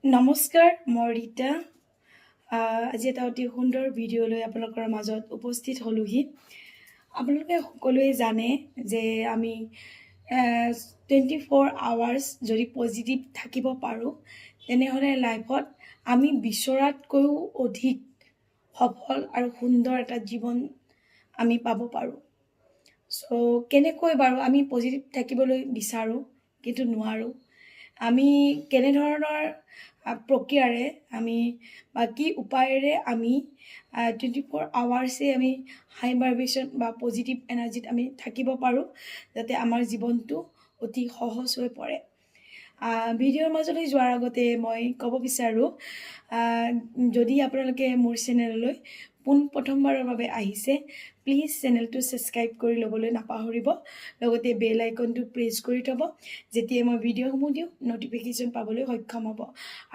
নমস্কাৰ মই ৰীতা আজি এটা অতি সুন্দৰ ভিডিঅ' লৈ আপোনালোকৰ মাজত উপস্থিত হলোহি আপোনালোকে সকলোৱে জানে যে আমি 24 আৱাৰ্ছ যদি পজিটিভ থাকিব পাৰোঁ তেনেহ'লে লাইফত আমি বিচৰাতকৈও অধিক সফল আৰু সুন্দৰ এটা জীৱন আমি পাব পাৰোঁ সো কেনেকৈ বাৰু আমি পজিটিভ থাকিবলৈ বিচাৰোঁ কিন্তু নোৱাৰোঁ আমি কেনে ধৰণৰ প্ৰক্ৰিয়াৰে আমি বা কি উপায়েৰে আমি 24 আৱাৰ্ছে আমি হাই ভাইব্ৰেশ্যন বা পজিটিভ এনাৰ্জিত আমি থাকিব পাৰোঁ যাতে আমাৰ জীৱনটো অতি সহজ হৈ পৰে ভিডিঅ'ৰ মাজলৈ যোৱাৰ আগতে মই ক'ব বিচাৰোঁ যদি আপোনালোকে মোৰ চেনেললৈ প্ৰথমবাৰৰ বাবে আহিছে প্লিজ চেনেলটো ছাবস্ক্ৰাইব কৰি ল'বলৈ নাপাহৰিব লগতে বেল আইকনটো প্ৰেছ কৰি থ'ব যেতিয়া মই ভিডিঅ'সমূহ দিওঁ নটিফিকেশ্যন পাবলৈ সক্ষম হ'ব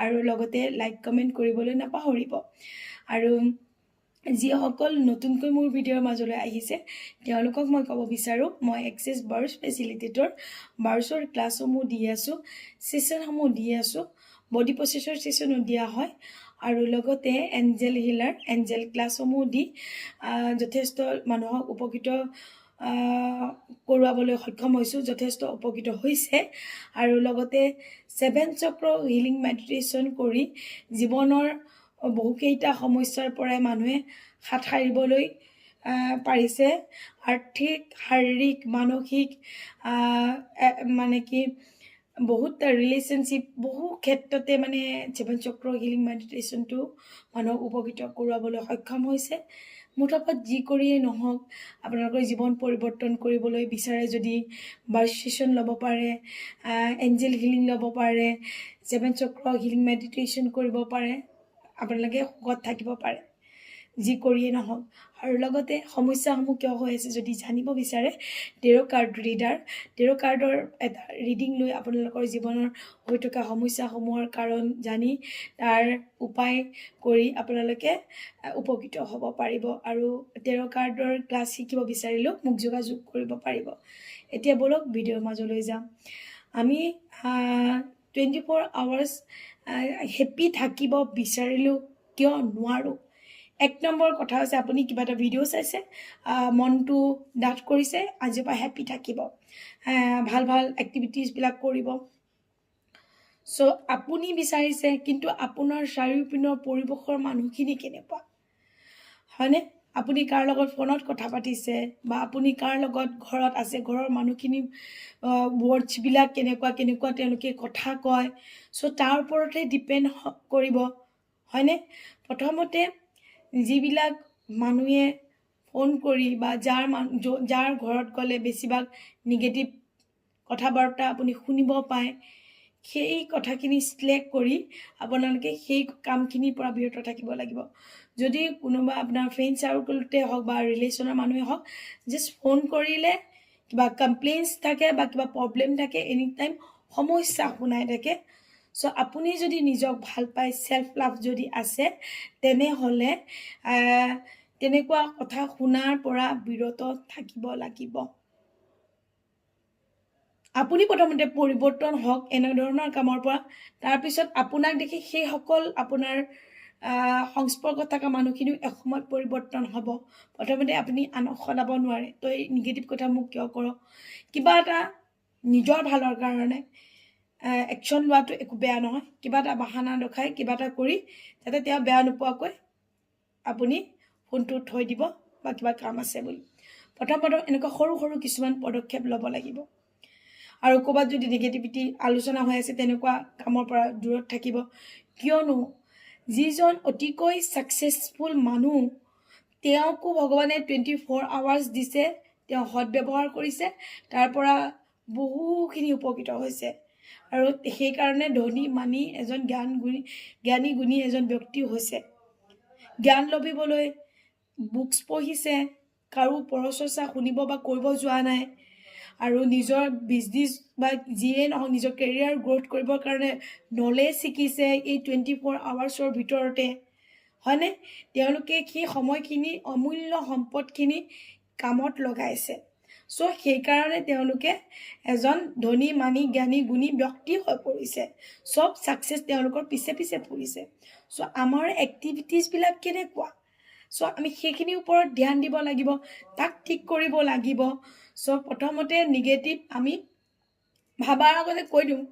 আৰু লগতে লাইক কমেণ্ট কৰিবলৈ নাপাহৰিব আৰু যিসকল নতুনকৈ মোৰ ভিডিঅ'ৰ মাজলৈ আহিছে তেওঁলোকক মই ক'ব বিচাৰোঁ মই এক্সেছ বাৰ্ছ ফেচিলিটেটৰ বাৰ্ছৰ ক্লাছসমূহ দি আছোঁ ছেশ্যনসমূহ দি আছোঁ বডি প্ৰচেছৰ ছেশ্যনো দিয়া হয় আৰু লগতে এঞ্জেল হিলাৰ এঞ্জেল ক্লাছসমূহ দি যথেষ্ট মানুহক উপকৃত কৰোৱাবলৈ সক্ষম হৈছোঁ যথেষ্ট উপকৃত হৈছে আৰু লগতে 7 চক্ৰ হিলিং মেডিটেশ্যন কৰি জীৱনৰ বহুকেইটা সমস্যাৰ পৰাই মানুহে হাত সাৰিবলৈ পাৰিছে আৰ্থিক শাৰীৰিক মানসিক মানে কি বহুত ৰিলেশ্যনশ্বিপ বহু ক্ষেত্ৰতে মানে 7 চক্ৰ হিলিং মেডিটেশ্যনটো মানুহক উপকৃত কৰোৱাবলৈ সক্ষম হৈছে মুঠপত যি কৰিয়েই নহওক আপোনালোকৰ জীৱন পৰিৱৰ্তন কৰিবলৈ বিচাৰে যদি বাৰ্ছ ছেশ্যন ল'ব পাৰে এঞ্জেল হিলিং ল'ব পাৰে 7 চক্ৰ হিলিং মেডিটেশ্যন কৰিব পাৰে আপোনালোকে সুখত থাকিব পাৰে যি কৰিয়েই নহওক আৰু লগতে সমস্যাসমূহ কিয় হৈ আছে যদি জানিব বিচাৰে টেৰ' কাৰ্ড ৰিডাৰ টেৰ' কাৰ্ডৰ এটা ৰিডিং লৈ আপোনালোকৰ জীৱনৰ হৈ থকা সমস্যাসমূহৰ কাৰণ জানি তাৰ উপায় কৰি আপোনালোকে উপকৃত হ'ব পাৰিব আৰু টেৰ' কাৰ্ডৰ ক্লাছ শিকিব বিচাৰিলেও মোক যোগাযোগ কৰিব পাৰিব এতিয়া বলক ভিডিঅ'ৰ মাজলৈ যাম আমি 24 আৱাৰ্ছ হেপী থাকিব বিচাৰিলেও কিয় নোৱাৰোঁ এক নম্বৰ কথা হৈছে আপুনি কিবা এটা ভিডিঅ' চাইছে মনটো ডাঠ কৰিছে আজিৰ পৰা হেপী থাকিব ভাল ভাল এক্টিভিটিজবিলাক কৰিব সো আপুনি বিচাৰিছে কিন্তু আপোনাৰ চাৰিওপিনৰ পৰিৱেশৰ মানুহখিনি কেনেকুৱা হয়নে আপুনি কাৰ লগত ফোনত কথা পাতিছে বা আপুনি কাৰ লগত ঘৰত আছে ঘৰৰ মানুহখিনি ৱৰ্ডছবিলাক কেনেকুৱা তেওঁলোকে কথা কয় সো তাৰ ওপৰতে ডিপেণ্ড কৰিব হয়নে প্ৰথমতে যিবিলাক মানুহে ফোন কৰি বা যাৰ ঘৰত গ'লে বেছিভাগ নিগেটিভ কথা বাৰ্তা আপুনি শুনিব পায় সেই কথাখিনি সিলেক্ট কৰি আপোনালোকে সেই কামখিনিৰ পৰা বিৰত থাকিব লাগিব যদি কোনোবা আপোনাৰ ফ্ৰেণ্ড চাৰ্কলতে হওক বা ৰিলেশ্যনৰ মানুহে হওক জাষ্ট ফোন কৰিলে কিবা কমপ্লেইনছ থাকে বা কিবা প্ৰব্লেম থাকে এনি টাইম সমস্যা শুনাই থাকে সো আপুনি যদি নিজক ভাল পায় সেলফ লাভ যদি আছে তেনেহ'লে তেনেকুৱা কথা শুনাৰ পৰা বিৰত থাকিব লাগিব আপুনি প্ৰথমতে পৰিৱৰ্তন হওক এনে ধৰণৰ কামৰ পৰা তাৰপিছত আপোনাক দেখি সেইসকল আপোনাৰ সংস্পৰ্শত থকা মানুহখিনিও এসময়ত পৰিৱৰ্তন হ'ব প্ৰথমতে আপুনি আনক সলাব নোৱাৰে তো এই নিগেটিভ কথা মোক কিয় কৰক কিবা এটা নিজৰ ভালৰ কাৰণে একশ্যন লোৱাটো একো বেয়া নহয় কিবা এটা বাহানা দেখাই কিবা এটা কৰি যাতে তেওঁ বেয়া নোপোৱাকৈ আপুনি ফোনটো থৈ দিব বা কিবা কাম আছে বুলি প্ৰথম এনেকুৱা সৰু সৰু কিছুমান পদক্ষেপ ল'ব লাগিব আৰু ক'ৰবাত যদি নিগেটিভিটি আলোচনা হৈ আছে তেনেকুৱা কামৰ পৰা দূৰত থাকিব কিয়নো যিজন অতিকৈ ছাকচেছফুল মানুহ তেওঁকো ভগৱানে 24 আৱাৰ্ছ দিছে তেওঁ সৎব্যৱহাৰ কৰিছে তাৰ পৰা বহুখিনি উপকৃত হৈছে আৰু সেইকাৰণে ধনী মানি এজন জ্ঞানী গুণী এজন ব্যক্তি হৈছে জ্ঞান লভিবলৈ বুকছ পঢ়িছে কাৰো পৰচৰ্চা শুনিব বা কৰিব যোৱা নাই আৰু নিজৰ বিজনেছ বা যিয়ে নহওক নিজৰ কেৰিয়াৰ গ্ৰ'থ কৰিবৰ কাৰণে নলেজ শিকিছে এই 24 আৱাৰ্ছৰ ভিতৰতে হয়নে তেওঁলোকে সেই সময়খিনি অমূল্য সম্পদখিনি কামত লগাইছে সো সেইকাৰণে তেওঁলোকে এজন ধনী মানি জ্ঞানী গুণী ব্যক্তি হৈ পৰিছে সব সাকসেস তেওঁলোকৰ পিছে পিছে ফুৰিছে সো আমাৰ এক্টিভিটিজবিলাক কেনেকুৱা সো আমি সেইখিনিৰ ওপৰত ধ্যান দিব লাগিব তাক ঠিক কৰিব লাগিব সো প্ৰথমতে নিগেটিভ আমি ভাবাৰ আগতে কৈ দিওঁ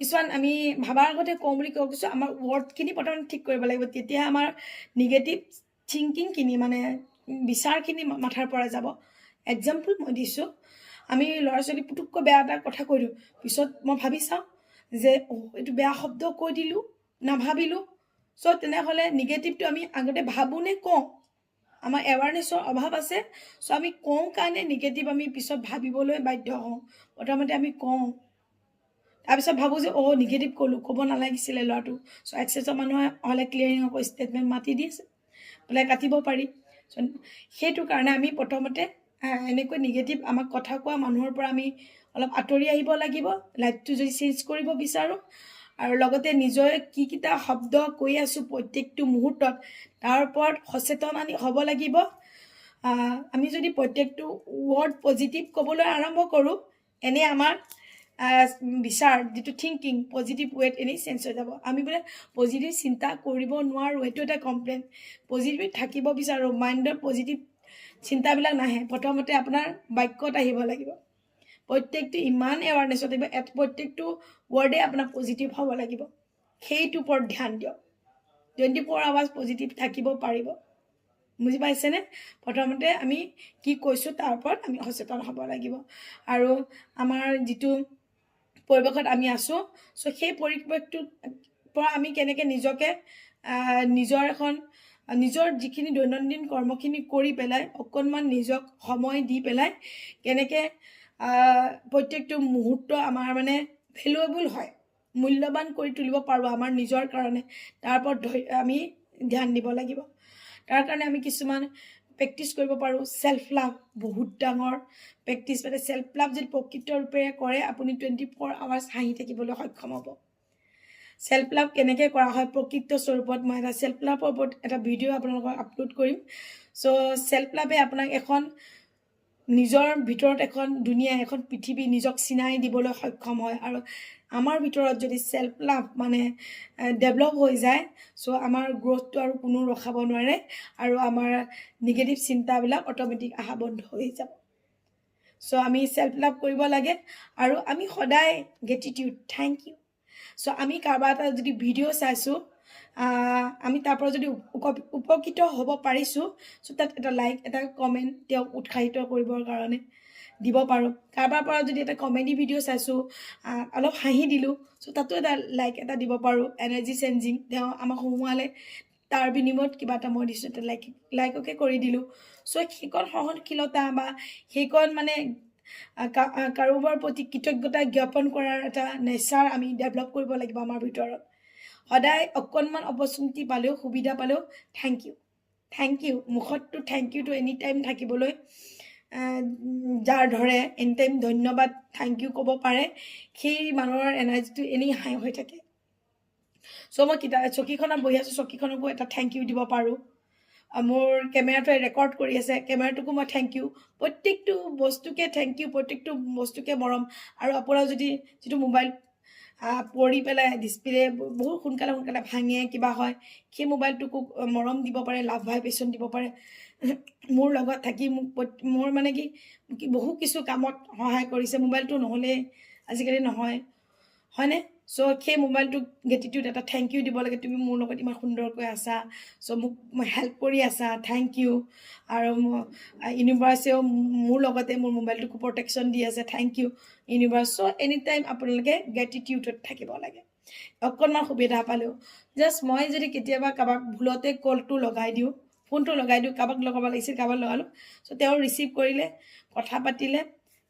কিছুমান আমি ভাবাৰ আগতে কওঁ বুলি কওঁ কিছু আমাৰ ৱৰ্ডখিনি প্ৰথমতে ঠিক কৰিব লাগিব তেতিয়া আমাৰ নিগেটিভ থিংকিংখিনি মানে বিচাৰখিনি মাথাৰ পৰা যাব এক্সাম্পল মই দিছোঁ আমি ল'ৰা ছোৱালী পুতুককৈ বেয়া এটা কথা কৈ দিওঁ পিছত মই ভাবি চাওঁ যে এইটো বেয়া শব্দ কৈ দিলোঁ নাভাবিলোঁ সো তেনেহ'লে নিগেটিভটো আমি আগতে ভাবোঁ নে কওঁ আমাৰ এৱাৰনেছৰ অভাৱ আছে সো আমি কওঁ কাৰণে নিগেটিভ আমি পিছত ভাবিবলৈ বাধ্য হওঁ প্ৰথমতে আমি কওঁ তাৰপিছত ভাবোঁ যে নিগেটিভ ক'ব নালাগিছিলে ল'ৰাটো সো এক্সেছৰ মানুহে হ'লে ক্লিয়াৰিং আকৌ ষ্টেটমেণ্ট মাতি দিছে বোলে কাটিব পাৰি সেইটো কাৰণে আমি প্ৰথমতে এনেকৈ নিগেটিভ আমাক কথা কোৱা মানুহৰ পৰা আমি অলপ আঁতৰি আহিব লাগিব লাইফটো যদি চেঞ্জ কৰিব বিচাৰোঁ আৰু লগতে নিজৰ কিটা শব্দ কৈ আছোঁ প্ৰত্যেকটো মুহূৰ্তত তাৰ ওপৰত সচেতন হ'ব লাগিব আমি যদি প্ৰত্যেকটো ৱৰ্ড পজিটিভ ক'বলৈ আৰম্ভ কৰোঁ এনে আমাৰ বিচাৰ যিটো থিংকিং পজিটিভ ৱেত এনেই চেঞ্জ হৈ যাব আমি বোলে পজিটিভ চিন্তা কৰিব নোৱাৰোঁ এইটো এটা কমপ্লেইন পজিটিভ থাকিব বিচাৰোঁ মাইণ্ডত পজিটিভ চিন্তাবিলাক নাহে প্ৰথমতে আপোনাৰ বাক্যত আহিব লাগিব প্ৰত্যেকটো ইমান এৱাৰনেছত আহিব প্ৰত্যেকটো ৱৰ্ডে আপোনাৰ পজিটিভ হ'ব লাগিব সেইটোৰ ওপৰত ধ্যান দিয়ক 24 আৱাৰ্ছ পজিটিভ থাকিব পাৰিব বুজি পাইছেনে প্ৰথমতে আমি কি কৈছোঁ তাৰ ওপৰত আমি সচেতন হ'ব লাগিব আৰু আমাৰ যিটো পৰিৱেশত আমি আছোঁ সো সেই পৰিৱেশটোৰ পৰা আমি কেনেকৈ নিজকে নিজৰ যিখিনি দৈনন্দিন কৰ্মখিনি কৰি পেলাই অকণমান নিজক সময় দি পেলাই কেনেকৈ প্ৰত্যেকটো মুহূৰ্ত আমাৰ মানে ভেলুৱেবল হয় মূল্যৱান কৰি তুলিব পাৰোঁ আমাৰ নিজৰ কাৰণে তাৰ ওপৰত আমি ধ্যান দিব লাগিব তাৰ কাৰণে আমি কিছুমান প্ৰেক্টিছ কৰিব পাৰোঁ সেল্ফ লাভ বহুত ডাঙৰ প্ৰেক্টিছ মানে সেল্ফ লাভ যদি প্ৰকৃত ৰূপেৰে কৰে আপুনি 24 আৱাৰ্ছ হাঁহি থাকিবলৈ সক্ষম হ'ব সেল্ফ লাভ কেনেকৈ কৰা হয় প্ৰকৃত স্বৰূপত মই এটা সেল্ফ লাভৰ ওপৰত এটা ভিডিঅ' আপোনালোকক আপলোড কৰিম সো সেল্ফ লাভে আপোনাক এখন নিজৰ ভিতৰত এখন দুনিয়া এখন পৃথিৱী নিজক চিনাই দিবলৈ সক্ষম হয় আৰু আমাৰ ভিতৰত যদি সেল্ফ লাভ মানে ডেভেলপ হৈ যায় সো আমাৰ গ্ৰোথটো আৰু কোনো ৰখাব নোৱাৰে আৰু আমাৰ নিগেটিভ চিন্তাবিলাক অট'মেটিক আহা বন্ধ হৈ যাব সো আমি সেল্ফ লাভ কৰিব লাগে আৰু আমি সদায় গ্ৰেটিটিউড থেংক ইউ সো আমি কাৰোবাৰ এটা যদি ভিডিঅ' চাইছোঁ আমি তাৰ পৰা যদি উপকৃত হ'ব পাৰিছোঁ সো তাত এটা লাইক এটা কমেণ্ট তেওঁক উৎসাহিত কৰিবৰ কাৰণে দিব পাৰোঁ কাৰোবাৰ পৰা যদি এটা কমেডি ভিডিঅ' চাইছোঁ অলপ হাঁহি দিলোঁ সো তাতো এটা লাইক এটা দিব পাৰোঁ এনাৰ্জি চেঞ্জিং তেওঁ আমাক হুমুৱালে তাৰ বিনিময়ত কিবা এটা মই দিছোঁ এটা লাইককে কৰি দিলোঁ সো সেইকণ সহনশীলতা বা সেইকণ মানে কাৰোবাৰ প্ৰতি কৃতজ্ঞতা জ্ঞাপন কৰাৰ এটা নেচাৰ আমি ডেভেলপ কৰিব লাগিব আমাৰ ভিতৰত সদায় অকণমান অপৰচুনিটি পালেও সুবিধা পালেও থেংক ইউ মুখততো থেংক ইউটো এনি টাইম থাকিবলৈ যাৰ ধৰে এনি টাইম ধন্যবাদ থেংক ইউ ক'ব পাৰে সেই মানুহৰ এনাৰ্জিটো এনেই হাই হৈ থাকে সো মই চকীখনত বহি আছোঁ চকীখনকো এটা থেংক ইউ দিব পাৰোঁ মোৰ কেমেৰাটোৱে ৰেকৰ্ড কৰি আছে কেমেৰাটোকো মই থেংক ইউ প্ৰত্যেকটো বস্তুকে থেংক ইউ প্ৰত্যেকটো বস্তুকে মৰম আৰু আপোনাৰ যদি যিটো মোবাইল পৰি পেলাই ডিছপ্লে বহুত সোনকালে ভাঙে কিবা হয় সেই মোবাইলটোকো মৰম দিব পাৰে লাভ ভাইব্ৰেশ্যন দিব পাৰে মোৰ লগত থাকি মোৰ মানে কি বহু কিছু কামত সহায় কৰিছে মোবাইলটো নহ'লে আজিকালি নহয় হয়নে সো সেই মোবাইলটোক গ্ৰেটিটিউড এটা থেংক ইউ দিব লাগে তুমি মোৰ লগত ইমান সুন্দৰকৈ আছা সো মোক হেল্প কৰি আছা থেংক ইউ আৰু ইউনিভাৰ্ছেও মোৰ লগতে মোৰ মোবাইলটোকো প্ৰটেকশ্যন দি আছে thank you universe so any time আপোনালোকে গ্ৰেটিটিউডত থাকিব লাগে অকণমান সুবিধা পালেও জাষ্ট মই যদি কেতিয়াবা কাৰোবাক ভুলতে কলটো লগাই দিওঁ ফোনটো লগাই দিওঁ কাৰোবাক লগাব লাগিছিল কাৰোবাক লগালোঁ সো তেওঁ ৰিচিভ কৰিলে কথা পাতিলে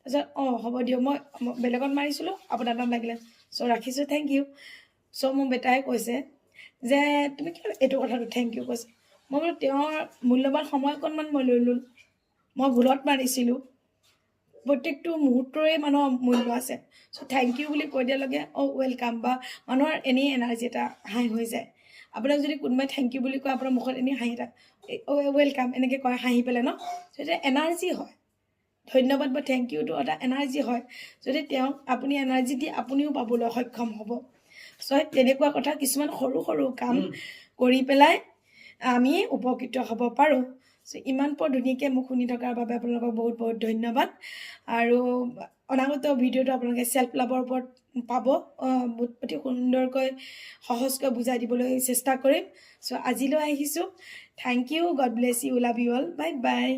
তাৰপিছত হ'ব দিয়ক মই বেলেগত মাৰিছিলোঁ আপোনাৰ তাত লাগিলে সো ৰাখিছোঁ থেংক ইউ সো মোৰ বেটাই কৈছে যে তুমি কিয় এইটো কথাটো থেংক ইউ কৈছে মই বোলো তেওঁৰ মূল্যৱান সময় অকণমান মই লৈ ল'লোঁ মই ভুলত মাৰিছিলোঁ প্ৰত্যেকটো মুহূৰ্তৰে মানুহৰ মূল্য আছে সো থেংক ইউ বুলি কৈ দিয়াৰ লগে ৱেলকাম বা মানুহৰ এনেই এনাৰ্জি এটা হাই হৈ যায় আপোনাক যদি কোনোবাই থেংক ইউ বুলি কয় আপোনাৰ মুখত এনেই হাঁহি এটা ৱেলকাম এনেকৈ কয় হাঁহি পেলাই ন সেইটো এনাৰ্জি হয় ধন্যবাদ বা থেংক ইউটো এটা এনাৰ্জি হয় যদি তেওঁক আপুনি এনাৰ্জি দি আপুনিও পাবলৈ সক্ষম হ'ব চ' তেনেকুৱা কথা কিছুমান সৰু সৰু কাম কৰি পেলাই আমি উপকৃত হ'ব পাৰোঁ চ' ইমান পৰ ধুনীয়াকৈ মোক শুনি থকাৰ বাবে আপোনালোকক বহুত বহুত ধন্যবাদ আৰু অনাগত ভিডিঅ'টো আপোনালোকে চেল্ফ লাভৰ ওপৰত পাব অতি সুন্দৰকৈ সহজকৈ বুজাই দিবলৈ চেষ্টা কৰিম চ' আজিলৈ আহিছোঁ thank you god bless you love you all bye by